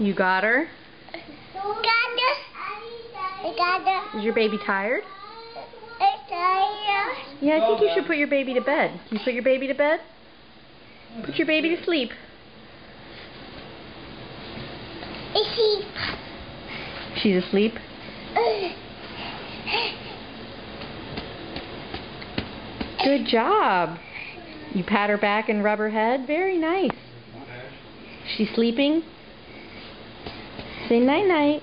You got her? Is your baby tired? Yeah, I think you should put your baby to bed. Can you put your baby to bed? Put your baby to sleep. She's asleep? Good job. You pat her back and rub her head. Very nice. She's sleeping? Say night-night.